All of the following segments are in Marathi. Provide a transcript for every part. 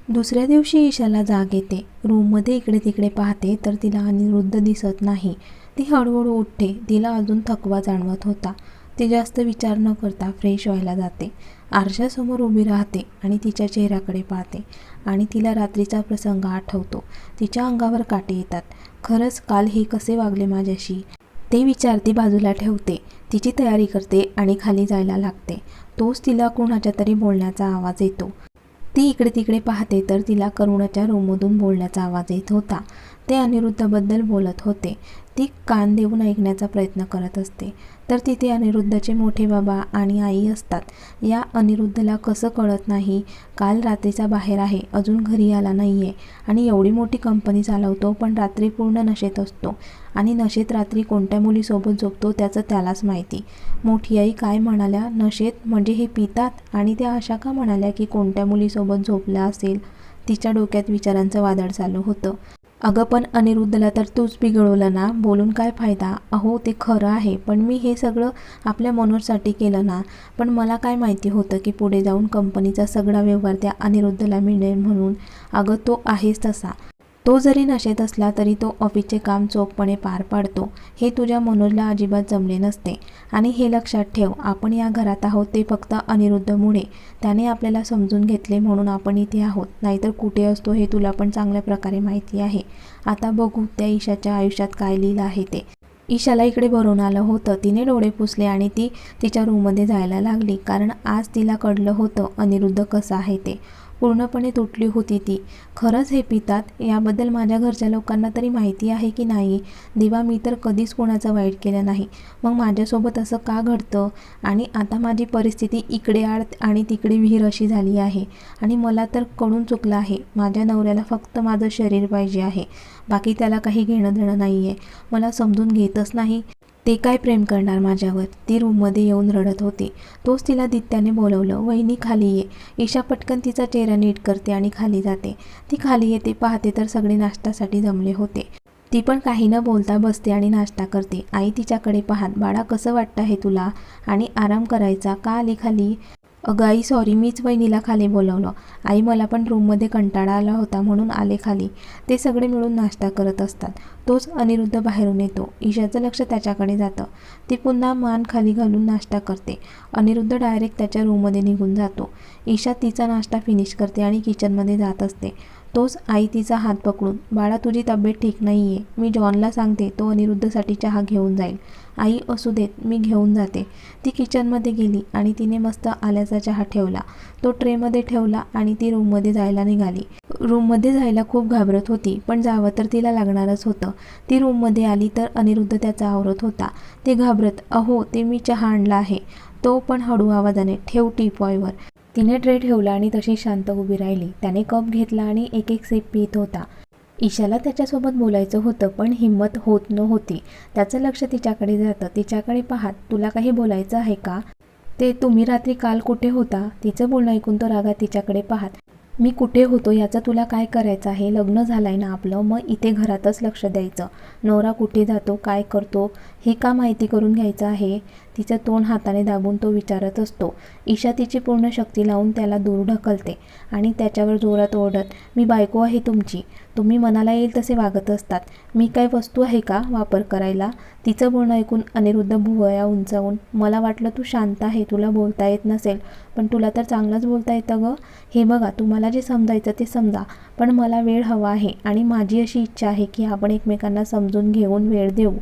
दुसऱ्या दिवशी ईशाला जाग येते. रूममध्ये इकडे तिकडे पाहते तर तिला अनिरुद्ध दिसत नाही. ती हळूहळू उठते. तिला अजून थकवा जाणवत होता. ती जास्त विचार न करता फ्रेश व्हायला जाते. आरशासमोर उभी राहते आणि तिच्या चेहऱ्याकडे पाहते आणि तिला रात्रीचा प्रसंग आठवतो. तिच्या अंगावर काटे येतात. खरंच काल हे कसे वागले माझ्याशी, ते विचार ती बाजूला ठेवते. तिची तयारी करते आणि खाली जायला लागते. तोच तिला कोणाच्या तरी बोलण्याचा आवाज येतो. ती इकडे तिकडे पाहते तर तिला करुणाच्या रूममधून बोलण्याचा आवाज येत होता. ते अनिरुद्धबद्दल बोलत होते. ती कान देऊन ऐकण्याचा प्रयत्न करत असते तर तिथे अनिरुद्धचे मोठे बाबा आणि आई असतात. या अनिरुद्धला कसं कळत नाही, काल रात्रीचा बाहेर आहे, अजून घरी आला नाही आहे आणि एवढी मोठी कंपनी चालवतो पण रात्री पूर्ण नशेत असतो आणि नशेत रात्री कोणत्या मुलीसोबत झोपतो त्याचं त्यालाच माहिती. मोठी आई काय म्हणाल्या, नशेत म्हणजे हे पितात, आणि त्या अशा का म्हणाल्या की कोणत्या मुलीसोबत झोपला असेल. तिच्या डोक्यात विचारांचं वादळ चालू होतं. अगं पण अनिरुद्धला तर तूच बिघडवलं ना, बोलून काय फायदा. अहो ते खरं आहे, पण मी हे सगळं आपल्या मनोजसाठी केलं ना. पण मला काय माहिती होतं की पुढे जाऊन कंपनीचा सगळा व्यवहार त्या अनिरुद्धला मिळेल म्हणून. अगं तो आहेच तसा. तो जरी नशेत असला तरी तो ऑफिसचे काम चोखपणे पार पाडतो. हे तुझ्या मनोजला अजिबात जमले नसते. आणि हे लक्षात ठेव, आपण या घरात आहोत ते फक्त अनिरुद्धमुळे. त्याने आपल्याला समजून घेतले म्हणून आपण इथे आहोत, नाहीतर कुठे असतो हे तुला पण चांगल्या प्रकारे माहिती आहे. आता बघू त्या ईशाच्या आयुष्यात काय लिहिलं आहे ते. ईशाला इकडे भरून आलं होतं. तिने डोळे पुसले आणि ती तिच्या रूममध्ये जायला लागली, कारण आज तिला कळलं होतं अनिरुद्ध कसा आहे ते. पूर्णपणे तुटली होती ती. खरंच हे पितात याबद्दल माझ्या घरच्या लोकांना तरी माहिती आहे की नाही. दिवा, मी तर कधीच कोणाचं वाईट केलं नाही, मग माझ्यासोबत असं का घडतं. आणि आता माझी परिस्थिती इकडे आड आणि तिकडे विहीर अशी झाली आहे. आणि मला तर कळून चुकलं आहे. माझ्या नवऱ्याला फक्त माझं शरीर पाहिजे आहे, बाकी त्याला काही घेणं देणं नाही आहे. मला समजून घेतच नाही. ते काय प्रेम करणार माझ्यावर. ती रूममध्ये येऊन रडत होती. तोच तिला दित्याने बोलवलं, वहिनी खाली ये. ईशा पटकन तिचा चेहरा नीट करते आणि खाली जाते. ती खाली येते, पाहते तर सगळे नाश्त्यासाठी जमले होते. ती पण काही न बोलता बसते आणि नाश्ता करते. आई तिच्याकडे पाहत, बाळा कसं वाटतं आहे तुला, आणि आराम करायचा का आली खाली. अगं आई सॉरी, मीच वहिनीला खाली बोलवलं. आई मला पण रूममध्ये कंटाळा आला होता म्हणून आले खाली. ते सगळे मिळून नाश्ता करत असतात. तोच अनिरुद्ध बाहेरून येतो. ईशाचं लक्ष त्याच्याकडे जातं. ती पुन्हा मान खाली घालून नाश्ता करते. अनिरुद्ध डायरेक्ट त्याच्या रूममध्ये निघून जातो. ईशा तिचा नाश्ता फिनिश करते आणि किचनमध्ये जात असते. तोच आई तिचा हात पकडून, बाळा तुझी तब्येत ठीक नाही आहे, मी जॉनला सांगते, तो अनिरुद्धसाठी चहा घेऊन जाईल. आई असू देत, मी घेऊन जाते. ती किचनमध्ये गेली आणि तिने मस्त आल्याचा चहा ठेवला. तो ट्रेमध्ये ठेवला आणि ती रूममध्ये जायला निघाली. रूममध्ये जायला खूप घाबरत होती, पण जावं तर तिला लागणारच होतं. ती रूममध्ये आली तर अनिरुद्ध त्याचा आवरत होता. ती घाबरत, अहो ते मी चहा आणला आहे. तो पण हळू आवाजाने, ठेव टीपॉयवर. तिने ट्रे ठेवला आणि तशी शांत उभी राहिली. त्याने कप घेतला आणि एक एक सिप पीत होता. ईशाला त्याच्यासोबत बोलायचं होतं पण हिंमत होत नव्हती. त्याचं लक्ष तिच्याकडे जातं. तिच्याकडे पाहत, तुला काही बोलायचं आहे का. ते तुम्ही रात्री काल कुठे होता. तिचं बोलणं ऐकून तो रागात तिच्याकडे पाहत, मी कुठे होतो याचं तुला काय करायचं आहे. लग्न झालंय ना आपलं, मग इथे घरातच लक्ष द्यायचं. नवरा कुठे जातो, काय करतो हे का माहिती करून घ्यायचं आहे. तिचं तोंड हाताने दाबून तो विचारत असतो. ईशा तिची पूर्ण शक्ती लावून त्याला दूर ढकलते आणि त्याच्यावर जोरात ओरडत, मी बायको आहे तुमची, तुम्ही मनाला येईल तसे वागत असतात. मी काय वस्तू आहे का वापर करायला. तिचं बोलणं ऐकून अनिरुद्ध भुवया उंचावून, मला वाटलं तू शांत आहे, तुला बोलता येत नसेल, पण तुला तर चांगलंच बोलता येतं गं. हे बघा, तुम्हाला जे समजायचं ते समजा, पण मला वेळ हवा आहे आणि माझी अशी इच्छा आहे की आपण एकमेकांना समजून घेऊन वेळ देऊ.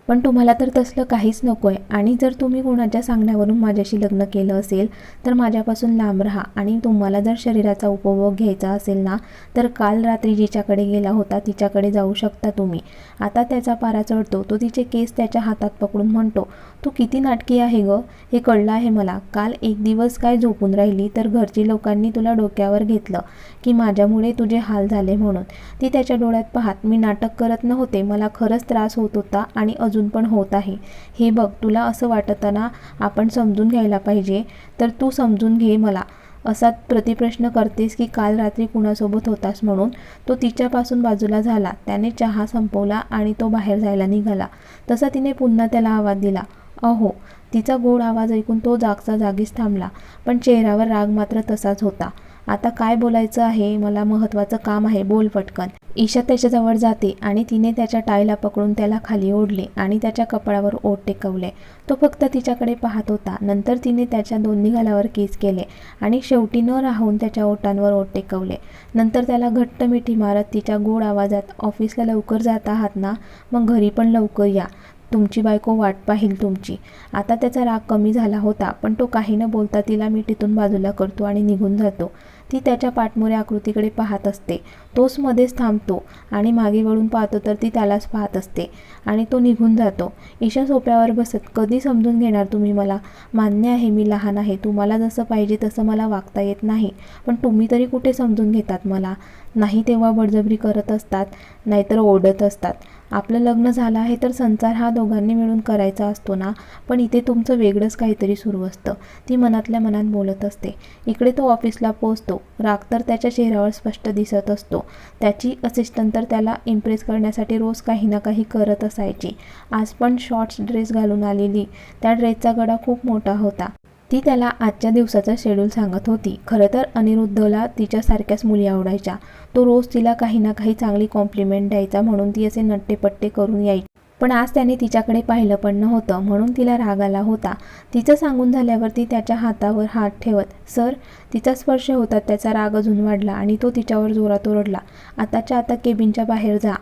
पण तुम्हाला तर तसलं काहीच नको आहे. आणि जर तुम्ही कुणाच्या सांगण्यावरून माझ्याशी लग्न केलं असेल तर माझ्यापासून लांब राहा. आणि तुम्हाला जर शरीराचा उपभोग घ्यायचा असेल ना, तर काल रात्री जिच्याकडे गेला होता तिच्याकडे जाऊ शकता तुम्ही. आता त्याचा पारा चढतो. तो तिचे केस त्याच्या हातात पकडून म्हणतो, तू किती नाटकी आहे गं. हे कळलं आहे मला. काल एक दिवस काय झोपून राहिली तर घरची लोकांनी तुला डोक्यावर घेतलं की माझ्यामुळे तुझे हाल झाले म्हणून. ती त्याच्या डोळ्यात पाहत, मी नाटक करत नव्हते, मला खरंच त्रास होत होता आणि अजून पण होत आहे. हे बघ, तुला असं वाटतं ना आपण समजून घ्यायला पाहिजे, तर तू समजून घे मला. असा प्रतिप्रश्न करतेस की काल रात्री कुणासोबत होतास म्हणून. तो तिच्यापासून बाजूला झाला. त्याने चहा संपवला आणि तो बाहेर जायला निघाला. तसा तिने पुन्हा त्याला आवाज दिला, अहो. तिचा गोड आवाज ऐकून तो जागचा जागीच थांबला, पण चेहऱ्यावर राग मात्र तसाच होता. आता काय बोलायचं आहे, मला महत्त्वाचं काम आहे, बोल पटकन. ईशा त्याच्याजवळ जाते आणि तिने त्याच्या टायला पकडून त्याला खाली ओढले आणि त्याच्या कपाळावर ओठ टेकवले. तो फक्त तिच्याकडे पाहत होता. नंतर तिने त्याच्या दोन्ही गालावर किस केले आणि शेवटी न राहून त्याच्या ओठांवर ओठ टेकवले. नंतर त्याला घट्ट मिठी मारत तिच्या गोड आवाजात, ऑफिसला लवकर जात आहात ना, मग घरी पण लवकर या, तुमची बायको वाट पाहील तुमची. आता त्याचा राग कमी झाला होता, पण तो काही न बोलता तिला मिठीतून बाजूला करतो आणि निघून जातो. ती त्याच्या पाठमोरे आकृतीकडे पाहत असते. तोच मध्येच थांबतो आणि मागे वळून पाहतो तर ती त्यालाच पाहत असते आणि तो निघून जातो. ईशा सोफ्यावर बसत, कधी समजून घेणार तुम्ही मला? मान्य आहे मी लहान आहे, तुम्हाला जसं पाहिजे तसं मला वागता येत नाही, पण तुम्ही तरी कुठे समजून घेतात मला? नाही तेव्हा बळजबरी करत असतात, नाहीतर ओरडत असतात. आपलं लग्न झालं आहे तर संसार हा दोघांनी मिळून करायचा असतो ना, पण इथे तुमचं वेगळंच काहीतरी सुरू असतं, ती मनातल्या मनात बोलत असते. इकडे तो ऑफिसला पोहोचतो. राग तर त्याच्या चेहऱ्यावर स्पष्ट दिसत असतो. त्याची असिस्टंट तर त्याला इम्प्रेस करण्यासाठी रोज काही ना काही करत असायची. आज पण शॉर्ट्स ड्रेस घालून आलेली. त्या ड्रेसचा गळा खूप मोठा होता. ती त्याला आजच्या दिवसाचा शेड्यूल सांगत होती. खरं तर अनिरुद्धला तिच्यासारख्याच मुली आवडायच्या. तो रोज तिला काही ना काही चांगली कॉम्प्लिमेंट द्यायचा, म्हणून ती असे नट्टेपट्टे करून यायची. पण आज त्याने तिच्याकडे पाहिलं पण नव्हतं, म्हणून तिला राग आला होता. तिचं सांगून झाल्यावर ती त्याच्या हातावर हात ठेवत, सर, तिचा स्पर्श होता. त्याचा राग अजून वाढला आणि तो तिच्यावर जोरात ओरडला, आताच्या आता केबिनच्या बाहेर जा.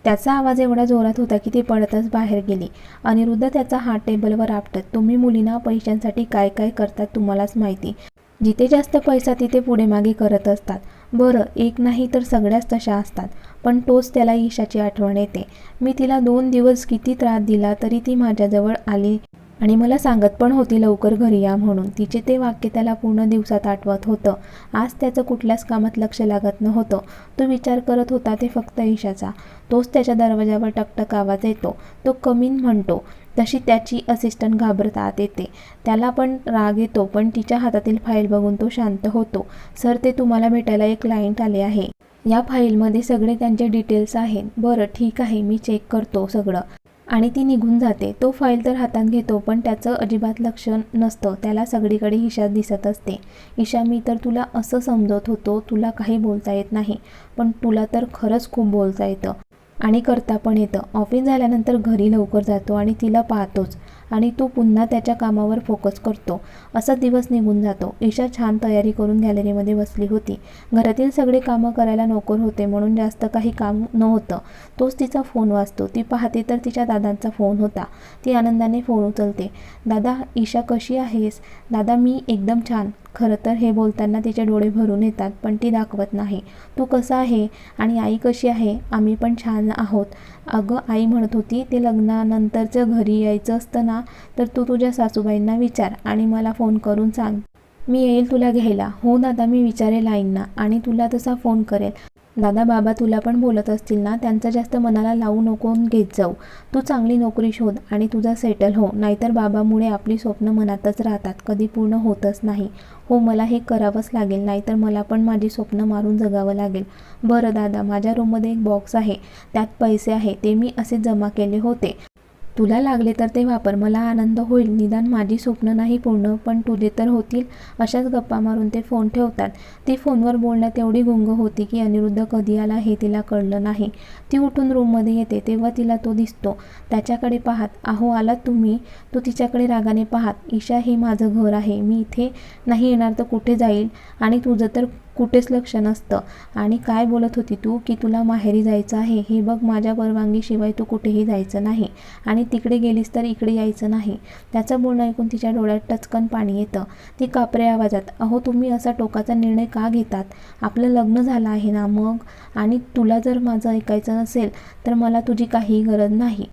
त्याचा आवाज एवढा जोरात होता की ती पळतच बाहेर गेली. अनिरुद्ध त्याचा हात टेबलवर आपटत, तुम्ही मुलींना पैशांसाठी काय काय करतात तुम्हालाच माहिती. जिथे जास्त पैसा तिथे पुढे मागे करत असतात. बरं, एक नाही तर सगळ्याच तशा असतात. पण तोच त्याला ईशाची आठवण येते. मी तिला 2 दिवस किती त्रास दिला तरी ती माझ्याजवळ आली आणि मला सांगत पण होती लवकर घरी या म्हणून. तिचे ते वाक्य त्याला पूर्ण दिवसात आठवत होतं. आज त्याचं कुठल्याच कामात लक्ष लागत नव्हतं. तो विचार करत होता ते फक्त ईशाचा. तोच त्याच्या दरवाजावर टकटक आवाज येतो. तो कमीन म्हणतो तशी त्याची असिस्टंट घाबरत आत येते. त्याला पण राग येतो, पण तिच्या हातातील फाईल बघून तो शांत होतो. सर, ते तुम्हाला भेटायला एक क्लायंट आले आहे. या फाईलमध्ये सगळे त्यांचे डिटेल्स आहेत. बरं ठीक आहे, मी चेक करतो सगळं. आणि ती निघून जाते. तो फाईल तर हातात घेतो, पण त्याचं अजिबात लक्ष नसतं. त्याला सगळीकडे ईशा दिसत असते. ईशा, मी तर तुला असं समजत होतो तुला काही बोलता येत नाही, पण तुला तर खरंच खूप बोलता येतं आणि करता पण येतं. ऑफिस झाल्यानंतर घरी लवकर जातो आणि तिला पाहतोच आणि तो पुन्हा त्याच्या कामावर फोकस करतो. असा दिवस निघून जातो. ईशा छान तयारी करून गॅलरीमध्ये बसली होती. घरातील सगळे कामं करायला नोकर होते, म्हणून जास्त काही काम नव्हतं. तोच तिचा फोन वाजतो. ती पाहते तर तिच्या दादांचा फोन होता. ती आनंदाने फोन उचलते. दादा, ईशा कशी आहेस? दादा, मी एकदम छान. खरं तर हे बोलताना तिचे डोळे भरून येतात, पण ती दाखवत नाही. तू कसा आहे आणि आई कशी आहे? आम्ही पण छान आहोत. अगं, आई म्हणत होती ते लग्नानंतरचं घरी यायचं असतं ना, तर तू तुझ्या सासूबाईंना विचार आणि मला फोन करून सांग. मी येईल तुला घ्यायला. हो दादा, मी विचारेल आईंना आणि तुला तसा फोन करेल. दादा, बाबा तुला पण बोलत असतील ना, त्यांचं जास्त मनाला लावू नको घेत जाऊ. तू चांगली नोकरी शोध आणि तुझा सेटल हो, नाहीतर बाबामुळे आपली स्वप्न मनातच राहतात, कधी पूर्ण होतच नाही. हो, मला हे करावंच लागेल, नाहीतर मला पण माझी स्वप्न मारून जगावं लागेल. बरं दादा, माझ्या रूममध्ये एक बॉक्स आहे, त्यात पैसे आहे, ते मी असेच जमा केले होते. तुला लागले तर ते वापर, मला आनंद होईल. निदान माझी स्वप्न नाही पूर्ण, पण तुझे तर होतील. अशाच गप्पा मारून ते फोन ठेवतात. ती फोनवर बोलण्यात एवढी गुंग होती की अनिरुद्ध कधी आला हे तिला कळलं नाही. ती उठून रूममध्ये येते तेव्हा तिला तो दिसतो. त्याच्याकडे पाहत, अहो आलात तुम्ही? तो तिच्याकडे रागाने पाहत, ईशा, हे माझं घर आहे, मी इथे नाही येणार तर कुठे जाईल? आणि तुझं तर कुठेच लक्ष नसतं. आणि काय बोलत होती तू की तुला माहेरी जायचं आहे? हे बघ, माझ्या परवानगीशिवाय तू कुठेही जायचं नाही आणि तिकडे गेलीस तर इकडे यायचं नाही. त्याचं बोलणं ऐकून तिच्या डोळ्यात टचकन पाणी येतं. ती कापऱ्या आवाजात, अहो तुम्ही असा टोकाचा निर्णय का घेतात? आपलं लग्न झालं आहे ना मग? आणि तुला जर माझं ऐकायचं नसेल तर मला तुझी काहीही गरज नाही.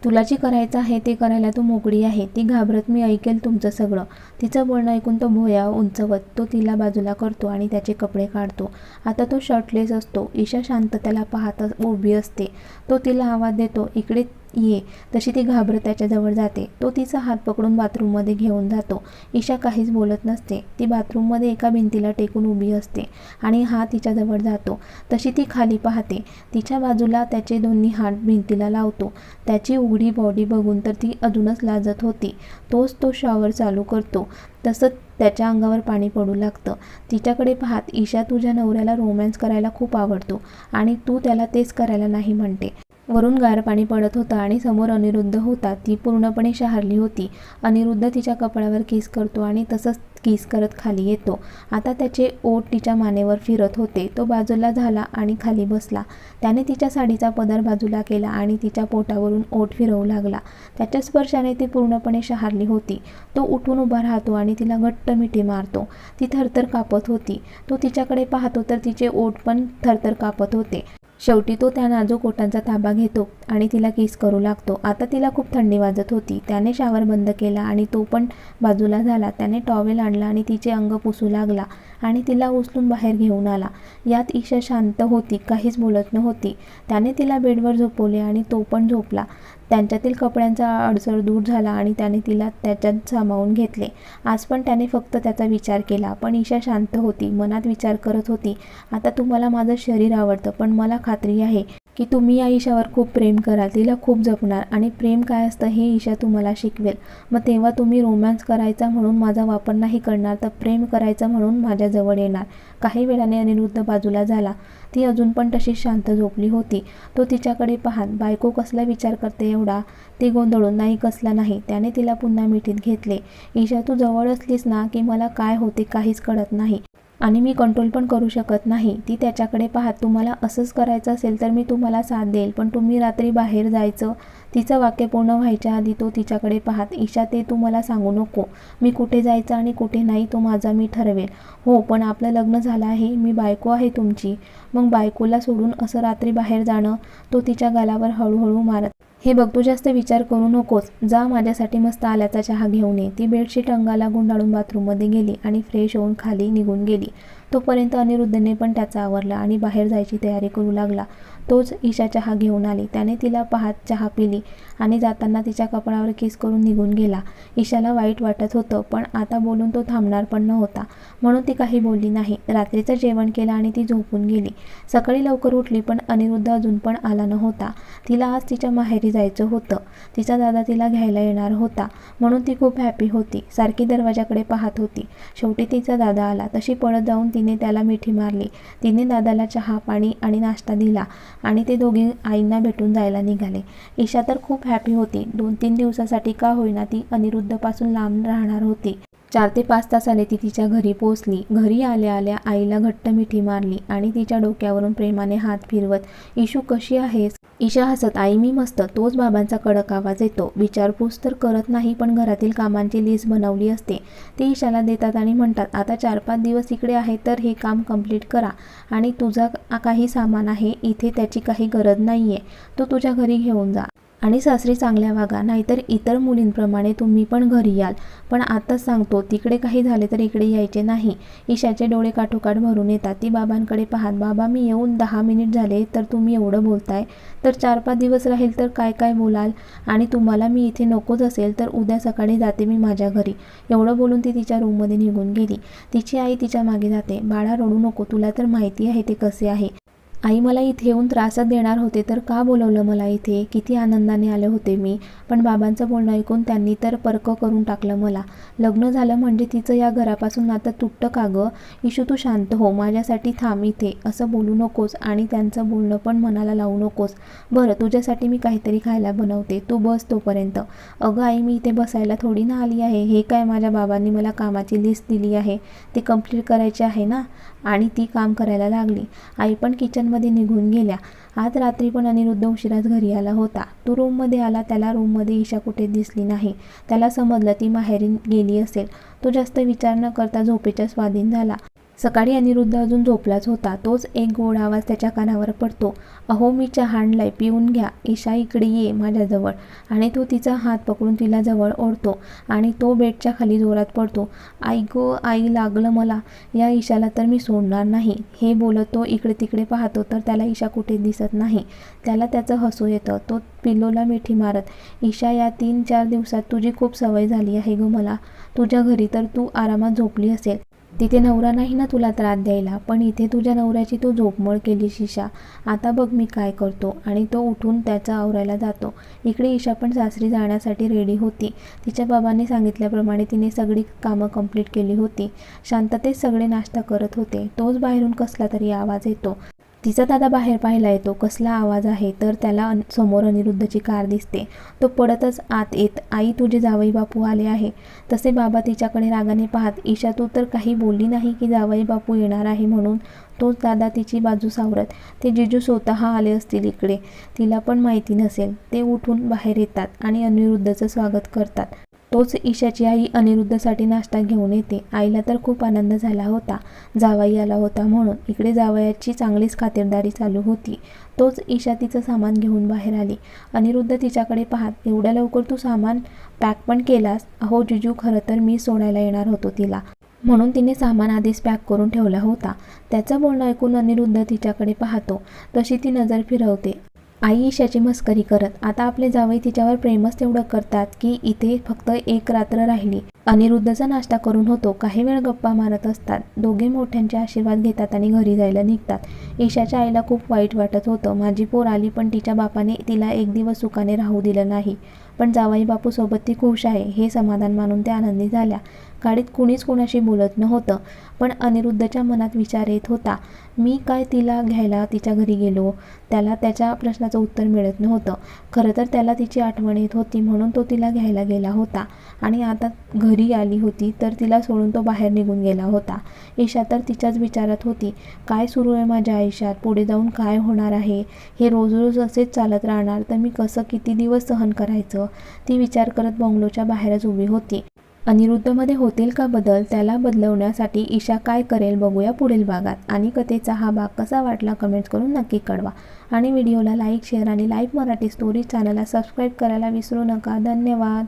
तुला जे करायचं आहे ते करायला तू मोकळी आहे. ती घाबरत, मी ऐकेल तुमचं सगळं. तिचं बोलणं ऐकून तो भुवया उंचवत तो तिला बाजूला करतो आणि त्याचे कपडे काढतो. आता तो शर्टलेस असतो. ईशा शांत त्याला पाहत उभी असते. तो तिला आवाज देतो, इकडे ये. तशी ती घाबरत त्याच्याजवळ जाते. तो तिचा हात पकडून बाथरूममध्ये घेऊन जातो. ईशा काहीच बोलत नसते. ती बाथरूममध्ये एका भिंतीला टेकून उभी असते आणि हा तिच्याजवळ जातो. तशी ती खाली पाहते. तिच्या बाजूला त्याचे दोन्ही हात भिंतीला लावतो. त्याची उघडी बॉडी बघून तर ती अजूनच लाजत होती. तोच तो शॉवर चालू करतो. तसं त्याच्या अंगावर पाणी पडू लागतं. तिच्याकडे पाहत ईशा तुझ्या नवऱ्याला रोमॅन्स करायला खूप आवडतो आणि तू त्याला तेच करायला नाही म्हणते. वरून गार पाणी पडत होतं आणि समोर अनिरुद्ध होता. ती पूर्णपणे शहारली होती. अनिरुद्ध तिच्या कपाळावर किस करतो आणि तसंच किस करत खाली येतो. आता त्याचे ओठ तिच्या मानेवर फिरत होते. तो बाजूला झाला आणि खाली बसला. त्याने तिच्या साडीचा पदर बाजूला केला आणि तिच्या पोटावरून ओठ फिरवू लागला. त्याच्या स्पर्शाने ती पूर्णपणे शहारली होती. तो उठून उभा राहतो आणि तिला घट्ट मिठी मारतो. ती थरथर कापत होती. तो तिच्याकडे पाहतो तर तिचे ओठ पण थरथर कापत होते. शेवटी तो त्या नाजूक ओठांचा ताबा घेतो आणि तिला किस करू लागतो. आता तिला खूप थंडी वाजत होती. त्याने शावर बंद केला आणि तो पण बाजूला झाला. त्याने टॉवेल आणला आणि तिचे अंग पुसू लागला आणि तिला उचलून बाहेर घेऊन आला. यात ईशा शांत होती, काहीच बोलत नव्हती. त्याने तिला बेडवर झोपवले आणि तो पण झोपला. त्यांच्यातील कपड्यांचा अडसर दूर झाला आणि त्याने तिला त्याच्यात सामावून घेतले. आज पण त्याने फक्त त्याचा विचार केला. पण ईशा शांत होती. मनात विचार करत होती, आता तुम्हाला माझं शरीर आवडतं, पण मला खात्री आहे की तुम्ही या ईशावर खूप प्रेम कराल, तिला खूप जपणार आणि प्रेम काय असतं हे ईशा तुम्हाला शिकवेल. मग तेव्हा तुम्ही रोमॅन्स करायचा म्हणून माझा वापर नाही करणार, तर प्रेम करायचं म्हणून माझ्याजवळ येणार. काही वेळाने अनिरुद्ध बाजूला झाला. ती अजून पण तशीच शांत झोपली होती. तो तिच्याकडे पाहत, बायको कसला विचार करते एवढा? ती गोंधळून, नाही कसला नाही. त्याने तिला पुन्हा मिठीत घेतले. ईशा तू जवळ असलीस ना की मला काय होते काहीच कळत नाही आणि मी कंट्रोल पण करू शकत नाही. ती त्याच्याकडे पाहत, तुम्हाला असंच करायचं असेल तर मी तुम्हाला साथ देईल, पण तुम्ही रात्री बाहेर जायचं. तिचं वाक्य पूर्ण व्हायच्या आधी तो तिच्याकडे पाहत, ईशा ते तू मला सांगू नको. मी कुठे जायचं आणि कुठे नाही तो माझा मी ठरवेल. हो, पण आपलं लग्न झालं आहे, मी बायको आहे तुमची. मग बायकोला सोडून असं रात्री बाहेर जाणं? तो तिच्या गालावर हळूहळू मारत, हे बघ तू जास्त विचार करू नकोस. जा माझ्यासाठी मस्त आल्याचा चहा घेऊन ये. ती बेडशीट अंगाला गुंडाळून बाथरूममध्ये गेली आणि फ्रेश होऊन खाली निघून गेली. तोपर्यंत अनिरुद्धने पण त्याचा आवरला आणि बाहेर जायची तयारी करू लागला. तोच ईशा चहा घेऊन आली. त्याने तिला पाहत चहा पिली आणि जाताना तिच्या कपाळावर किस करून निघून गेला. ईशाला वाईट वाटत होतं, पण आता बोलून तो थांबणार पण नव्हता, म्हणून ती काही बोलली नाही. रात्रीचं जेवण केलं आणि ती झोपून गेली. सकाळी लवकर उठली पण अनिरुद्ध अजून पण आला नव्हता. तिला आज तिच्या माहेरी जायचं होतं. तिचा दादा तिला घ्यायला येणार होता, म्हणून ती खूप हॅपी होती. सारखी दरवाजाकडे पाहत होती. शेवटी तिचा दादा आला. तशी पळत जाऊन तिने त्याला मिठी मारली. तिने दादाला चहा, पाणी आणि नाश्ता दिला आणि ते दोघे आईंना भेटून जायला निघाले. ईशा तर खूप हॅपी होती. 2-3 दिवसासाठी का होईना ती अनिरुद्धपासून लांब राहणार होती. 4 ते 5 तासाने ती तिच्या घरी पोहोचली. घरी आल्या आल्या आईला घट्ट मिठी मारली आणि तिच्या डोक्यावरून प्रेमाने हात फिरवत, ईशू कशी आहेस? ईशा हसत, आई मी मस्त. तोच बाबांचा कडक आवाज येतो. विचारपूस तर करत नाही, पण घरातील कामांची लिस्ट बनवली असते. ते ईशाला देतात आणि म्हणतात, आता 4-5 दिवस इकडे आहे तर हे काम कंप्लीट करा आणि तुझा काही सामान आहे इथे, त्याची काही गरज नाहीये, तो तुझ्या घरी घेऊन जा आणि सासरी चांगल्या वागा, नाहीतर इतर मुलींप्रमाणे तुम्ही पण घरी याल. पण आताच सांगतो, तिकडे काही झाले तर इकडे यायचे नाही. ईशाचे डोळे काठोकाठ भरून येतात. ती बाबांकडे पाहत, बाबा मी येऊन 10 मिनिट झाले तर तुम्ही एवढं बोलताय, तर 4-5 दिवस राहील तर काय काय बोलाल? आणि तुम्हाला मी इथे नकोच असेल तर उद्या सकाळी जाते मी माझ्या घरी. एवढं बोलून ती तिच्या रूममध्ये निघून गेली. तिची आई तिच्या मागे जाते, बाळा रडू नको, तुला तर माहिती आहे ते कसे आहे. आई मला इथे येऊन त्रासच देणार होते तर का बोलवलं मला इथे? किती आनंदाने आले होते मी, पण बाबांचं बोलणं ऐकून त्यांनी तर पर्क करून टाकलं मला. लग्न झालं म्हणजे तिचं या घरापासून नातं तुटतं का गं? ईशू तू शांत हो, माझ्यासाठी थांब इथे. असं बोलू नकोस आणि त्यांचं बोलणं पण मनाला लावू नकोस. बरं तुझ्यासाठी मी काहीतरी खायला बनवते, तू बस तोपर्यंत. अगं आई मी इथे बसायला थोडी ना आली आहे. हे काय, माझ्या बाबांनी मला कामाची लिस्ट दिली आहे, ती कंप्लीट करायची आहे ना. आणि ती काम करायला लागली. आई पण किचनमध्ये निघून गेल्या. आज रात्री पण अनिरुद्ध उशिराच घरी आला होता. तो रूममध्ये आला. त्याला रूममध्ये ईशा कुठे दिसली नाही. त्याला समजलं ती माहेरी गेली असेल. तो जास्त विचार न करता झोपेच्या स्वाधीन झाला. सकाळी अनिरुद्ध अजून झोपलाच होता. तोच एक गोड आवाज त्याच्या कानावर पडतो, अहो मी चहा आणलाय, पिऊन घ्या. ईशा इकडे ये माझ्याजवळ. आणि तो तिचा हात पकडून तिला जवळ ओढतो आणि तो बेडच्या खाली जोरात पडतो. आई गो आई, लागलं मला. या ईशाला तर मी सोडणार नाही. हे बोलत तो इकडे तिकडे पाहतो तर त्याला ईशा कुठे दिसत नाही. त्याला त्याचं हसू येतं. तो पिल्लोला मिठी मारत, ईशा या 3-4 दिवसात तुझी खूप सवय झाली आहे गं मला. तुझ्या घरी तर तू आरामात झोपली असेल. तिथे नवरा नाही ना तुला त्रास द्यायला, पण इथे तुझ्या नवऱ्याची तू झोपमोड केलीस ईशा. आता बघ मी काय करतो. आणि तो उठून त्याचा आवरायला जातो. इकडे ईशा पण सासरी जाण्यासाठी रेडी होती. तिच्या बाबांनी सांगितल्याप्रमाणे तिने सगळी कामं कंप्लीट केली होती. शांततेत सगळे नाश्ता करत होते. तोच बाहेरून कसला तरी आवाज येतो. तिचा दादा बाहेर पाहायला येतो. कसला आवाज आहे तर त्याला समोर अनिरुद्धची कार दिसते. तो पडतच आत येत, आई तुझे जावई बापू आले आहे. तसे बाबा तिच्याकडे रागाने पाहत, ईशा तू तर काही बोलली नाही की जावई बापू येणार आहे म्हणून. तोच दादा तिची बाजू सावरत, ते जिजू स्वतः आले असतील इकडे, तिला पण माहिती नसेल. ते उठून बाहेर येतात आणि अनिरुद्धचं स्वागत करतात. तोच ईशाची आई अनिरुद्धसाठी नाश्ता घेऊन येते. आईला तर खूप आनंद झाला होता, जावई आला होता म्हणून. इकडे जावयाची चांगलीच खातिरदारी चालू होती. तोच ईशा तिचं सामान घेऊन बाहेर आली. अनिरुद्ध तिच्याकडे पाहत, एवढ्या लवकर तू सामान पॅक पण केलास? अहो जिजू, खरं तर मी सोडायला येणार होतो तिला, म्हणून तिने सामान आधीच पॅक करून ठेवला होता. त्याचं बोलणं ऐकून अनिरुद्ध तिच्याकडे पाहतो. तशी ती नजर फिरवते. आई ईशाची मस्करी करत, आता आपले जावई तिच्यावर प्रेमच तेवढं करतात की इथे फक्त एक रात्र राहिली. अनिरुद्धचा नाश्ता करून होतो. काही वेळ गप्पा मारत असतात. दोघे मोठ्यांचे आशीर्वाद घेतात आणि घरी जायला निघतात. ईशाच्या आईला खूप वाईट वाटत होतं. माझी पोर आली पण तिच्या बापाने तिला एक दिवस सुखाने राहू दिलं नाही. पण जावई बापू सोबत ती खुश आहे हे समाधान मानून त्या आनंदी झाल्या. गाडीत कुणीच कुणाशी बोलत नव्हतं. पण अनिरुद्धच्या मनात विचार येत होता, मी काय तिला घ्यायला तिच्या घरी गेलो? त्याला त्याच्या प्रश्नाचं उत्तर मिळत नव्हतं. खरं तर त्याला तिची आठवण येत होती म्हणून तो तिला घ्यायला गेला होता. आणि आता घरी आली होती तर तिला सोडून तो बाहेर निघून गेला होता. ईशा तर तिच्याच विचारात होती, काय सुरू आहे माझ्या आयुष्यात? पुढे जाऊन काय होणार आहे? हे रोज रोज असेच चालत राहणार तर मी कसं किती दिवस सहन करायचं? ती विचार करत बंगलोच्या बाहेरच उभी होती. अनिरुद्धमध्ये होतील का बदल? त्याला बदलवण्यासाठी ईशा काय करेल बघूया पुढील भागात. आणि कथेचा हा भाग कसा वाटला कमेंट्स करून नक्की कळवा. आणि व्हिडिओला लाईक, शेअर आणि लाईव्ह मराठी स्टोरी चॅनलला सबस्क्राईब करायला विसरू नका. धन्यवाद.